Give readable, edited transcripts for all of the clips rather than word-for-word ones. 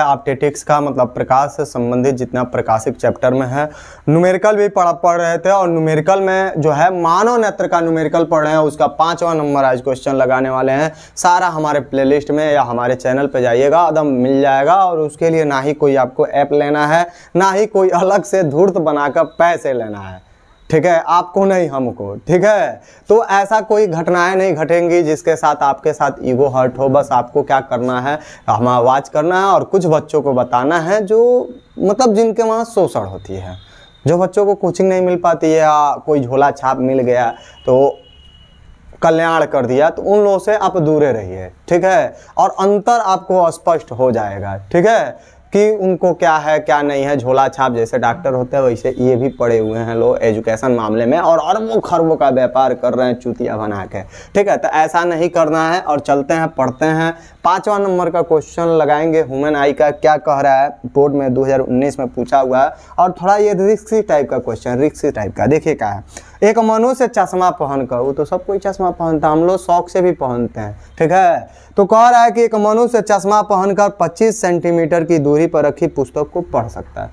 Optics का मतलब प्रकाश से संबंधित जितना प्रकाशिक चैप्टर में है, न्यूमेरिकल भी पढ़ रहे थे और न्यूमेरिकल में जो है मानव नेत्र का न्यूमेरिकल पढ़ रहे हैं, उसका 5वां नंबर आज क्वेश्चन लगाने वाले हैं। सारा हमारे प्लेलिस्ट में या हमारे चैनल पे जाइएगा, एकदम मिल जाएगा। और उसके लिए ना ही कोई आपको ऐप लेना है, ना ही कोई अलग से धूर्त बनाकर पैसे लेना है, ठीक है, आपको नहीं हमको, ठीक है। तो ऐसा कोई घटनाएं नहीं घटेंगी जिसके साथ आपके साथ ईगो हर्ट हो। बस आपको क्या करना है, हमें आवाज़ करना है और कुछ बच्चों को बताना है जो मतलब जिनके वहाँ शोषण होती है, जो बच्चों को कोचिंग नहीं मिल पाती है या कोई झोला छाप मिल गया तो कल्याण कर दिया, तो उन लोगों से आप दूरे रहिए, ठीक है। और अंतर आपको स्पष्ट हो जाएगा, ठीक है, कि उनको क्या है क्या नहीं है। झोला छाप जैसे डॉक्टर होते हैं वैसे ये भी पड़े हुए हैं लोग एजुकेशन मामले में और अरबों खरबों का व्यापार कर रहे हैं चूतिया बना के, ठीक है। तो ऐसा नहीं करना है और चलते हैं पढ़ते हैं। 5वां नंबर का क्वेश्चन लगाएंगे ह्यूमन आई का। क्या कह रहा है, बोर्ड में 2019 में पूछा हुआ है और थोड़ा ये रिस्की टाइप का क्वेश्चन, रिस्की टाइप का। देखिए क्या है, एक मनुष्य चश्मा पहनकर, वो तो सब कोई चश्मा पहनता है, हम लोग शौक से भी पहनते हैं, ठीक है। तो कह रहा है कि एक मनुष्य चश्मा पहनकर 25 सेंटीमीटर की दूरी पर रखी पुस्तक को पढ़ सकता है।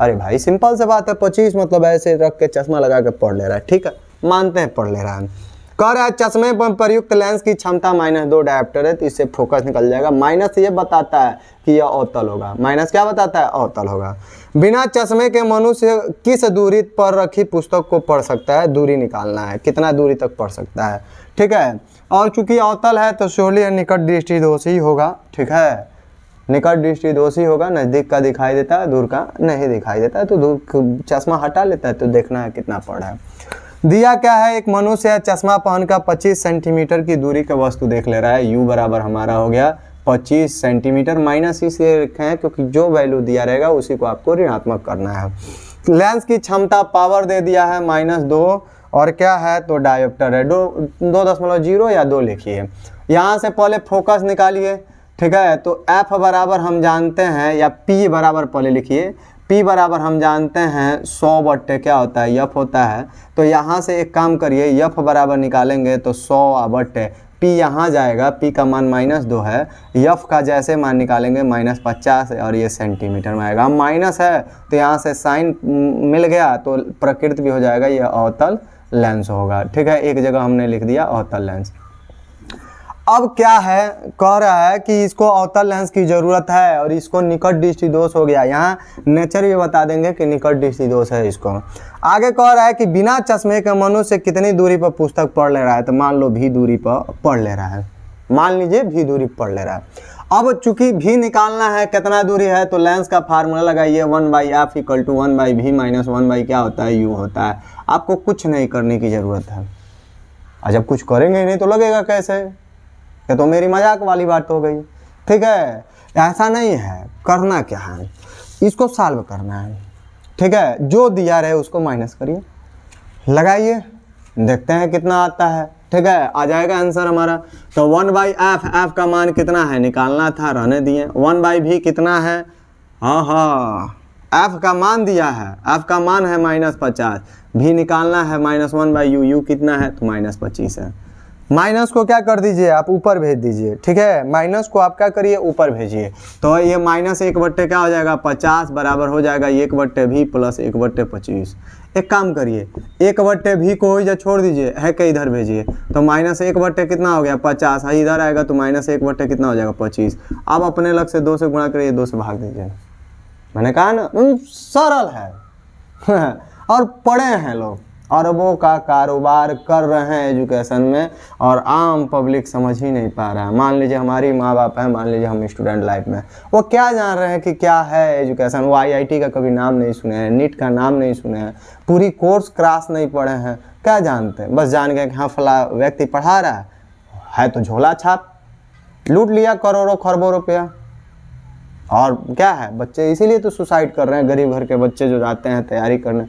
अरे भाई सिंपल से बात है, 25 मतलब ऐसे रख के चश्मा लगा के पढ़ ले रहा है, ठीक है, मानते हैं पढ़ ले रहा है। कह रहा है चश्मे पर प्रयुक्त लेंस की क्षमता -2 डायोप्टर है, तो इससे फोकस निकल जाएगा। माइनस ये बताता है कि यह अवतल होगा, माइनस क्या बताता है, अवतल होगा। बिना चश्मे के मनुष्य किस दूरी पर रखी पुस्तक को पढ़ सकता है, दूरी निकालना है, कितना दूरी तक पढ़ सकता है, ठीक है। और चूंकि अवतल है तो श्योरली निकट दृष्टि दोष ही होगा, ठीक है, निकट दृष्टि दोष ही होगा। नज़दीक का दिखाई देता है, दूर का नहीं दिखाई देता है, तो दूर चश्मा हटा लेता है, तो देखना है कितना पढ़ा है। दिया क्या है, एक मनुष्य चश्मा पहनकर 25 सेंटीमीटर की दूरी का वस्तु देख ले रहा है। u बराबर हमारा हो गया 25 सेंटीमीटर, माइनस इसलिए रखे हैं क्योंकि जो वैल्यू दिया रहेगा उसी को आपको ऋणात्मक करना है। लेंस की क्षमता पावर दे दिया है -2 और क्या है तो डायोप्टर है 2.0 या 2 लिखिए। यहाँ से पहले फोकस निकालिए, ठीक है। तो f बराबर हम जानते हैं, या p बराबर पहले लिखिए, p बराबर हम जानते हैं 100 बट्टे क्या होता है, f होता है। तो यहाँ से एक काम करिए, f बराबर निकालेंगे तो 100 बट्टे p यहाँ जाएगा, p का मान -2 है, f का जैसे मान निकालेंगे -50 और ये सेंटीमीटर में आएगा। माइनस है तो यहाँ से साइन मिल गया तो प्रकृत भी हो जाएगा, ये अवतल लेंस होगा, ठीक है। एक जगह हमने लिख दिया अवतल लेंस। अब क्या है, कह रहा है कि इसको अवतल लेंस की ज़रूरत है और इसको निकट दृष्टि दोष हो गया। यहाँ नेचर भी बता देंगे कि निकट दृष्टि दोष है इसको। आगे कह रहा है कि बिना चश्मे के मनुष्य कितनी दूरी पर पुस्तक पढ़ ले रहा है, तो मान लो भी दूरी पर पढ़ ले रहा है, मान लीजिए भी दूरी पढ़ ले रहा है। अब चूंकि भी निकालना है कितना दूरी है, तो लेंस का फार्मूला लगाइए 1/f = 1/v - 1/ क्या होता है, u होता है। आपको कुछ नहीं करने की ज़रूरत है, और जब कुछ करेंगे ही नहीं तो लगेगा कैसे, ये तो मेरी मजाक वाली बात हो गई, ठीक है। ऐसा नहीं है, करना क्या है, इसको सॉल्व करना है, ठीक है। जो दिया रहे उसको माइनस करिए, लगाइए, देखते हैं कितना आता है, ठीक है। आ जाएगा आंसर हमारा। तो 1/f, f का मान कितना है निकालना था, रहने दिए। 1/v कितना है, हाँ f का मान दिया है, f का मान है -50, v निकालना है -1/u, u कितना है तो -25 है। माइनस को क्या कर दीजिए आप, ऊपर भेज दीजिए, ठीक है। माइनस को आप क्या करिए, ऊपर भेजिए। तो ये -1 बट्टे क्या हो जाएगा 50 बराबर हो जाएगा 1/v + 1/25। एक काम करिए, 1/v को इधर छोड़ दीजिए, है कि इधर भेजिए। तो -1 बट्टे कितना हो गया 50, है इधर आएगा तो -1 बट्टे कितना हो जाएगा 25। अब अपने लग से 2 से गुणा करिए, 2 से भाग दीजिए। मैंने कहा ना सरल है और पढ़े हैं लोग, अरबों का कारोबार कर रहे हैं एजुकेशन में और आम पब्लिक समझ ही नहीं पा रहा है। मान लीजिए हमारी माँ बाप है, मान लीजिए हम स्टूडेंट लाइफ में, वो क्या जान रहे हैं कि क्या है एजुकेशन। वो IIT का कभी नाम नहीं सुने हैं, नीट का नाम नहीं सुने हैं, पूरी कोर्स क्लास नहीं पढ़े हैं, क्या जानते हैं। बस जान गए कि हाँ फला व्यक्ति पढ़ा रहा है तो झोला छाप लूट लिया करोड़ों खरबों रुपया। और क्या है, बच्चे इसीलिए तो सुसाइड कर रहे हैं, गरीब घर के बच्चे जो जाते हैं तैयारी करने।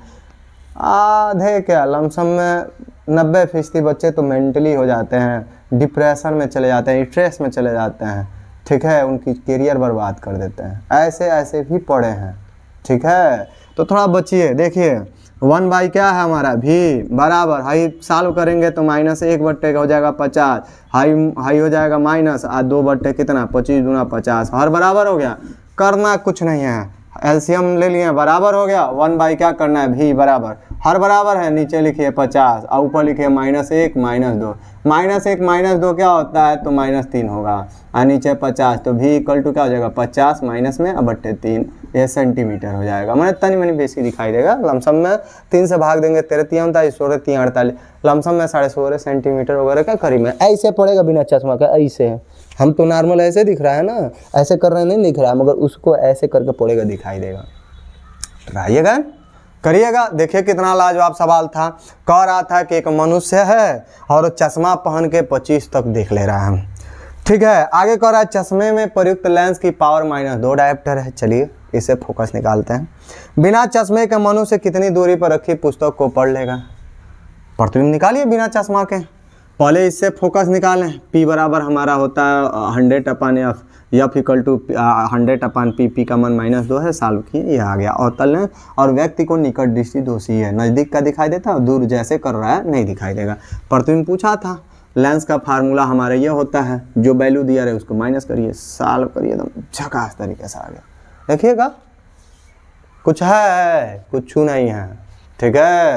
आधे क्या लमसम में 90% बच्चे तो मेंटली हो जाते हैं, डिप्रेशन में चले जाते हैं, स्ट्रेस में चले जाते हैं, ठीक है, उनकी करियर बर्बाद कर देते हैं। ऐसे ऐसे भी पढ़े हैं, ठीक है। तो थोड़ा बचिए, देखिए 1/, क्या है हमारा भी बराबर, हाई सॉल्व करेंगे तो -1 बट्टे का हो जाएगा 50, हाई हो जाएगा माइनस, 2 बट्टे कितना 25 दूना 50, हर बराबर हो गया करना कुछ नहीं है, एलसीएम ले लिए, बराबर हो गया 1 बाई क्या करना है भी बराबर, हर बराबर है, नीचे लिखिए 50 और ऊपर लिखिए -1 -2, -1 -2 क्या होता है तो -3 होगा और नीचे 50 तो भी इक्वल टू क्या हो जाएगा 50 माइनस में बट्टे 3, ये सेंटीमीटर हो जाएगा। मैंने तनी मनी बेसिक दिखाई देगा, लमसम में 3 से भाग देंगे 13 3 39 16 3 48, लमसम में 16.5 सेंटीमीटर वगैरह का करीब में ऐसे पड़ेगा बिना चश्मा का, ऐसे हम तो नॉर्मल ऐसे दिख रहा है ना, ऐसे कर रहे नहीं दिख रहा है, मगर उसको ऐसे करके पड़ेगा दिखाई देगा। ट्राइएगा करिएगा, देखिए कितना लाजवाब सवाल था। कह रहा था कि एक मनुष्य है और चश्मा पहन के 25 तक देख ले रहा है, ठीक है। आगे कह रहा है चश्मे में प्रयुक्त लेंस की पावर -2 डायोप्टर है। चलिए इसे फोकस निकालते हैं। बिना चश्मे के मनुष्य कितनी दूरी पर रखी पुस्तक को पढ़ लेगा? प्रतिबिंब निकालिए बिना चश्मा के, पहले इससे फोकस निकालें। P बराबर हमारा होता है 100/F, F equal to 100/P, P का मान -2 है, सॉल्व किए, ये आ गया। और तल और व्यक्ति को निकट दृष्टि दोषी है, नज़दीक का दिखाई देता है, दूर जैसे कर रहा है नहीं दिखाई देगा। प्रतिबिंब पूछा था, लेंस का फार्मूला हमारा ये होता है, जो वैल्यू दिया रहे उसको माइनस करिए, सॉल्व करिए, एकदम झकास तरीके से आ गया। देखिएगा कुछ है, कुछ नहीं है, ठीक है।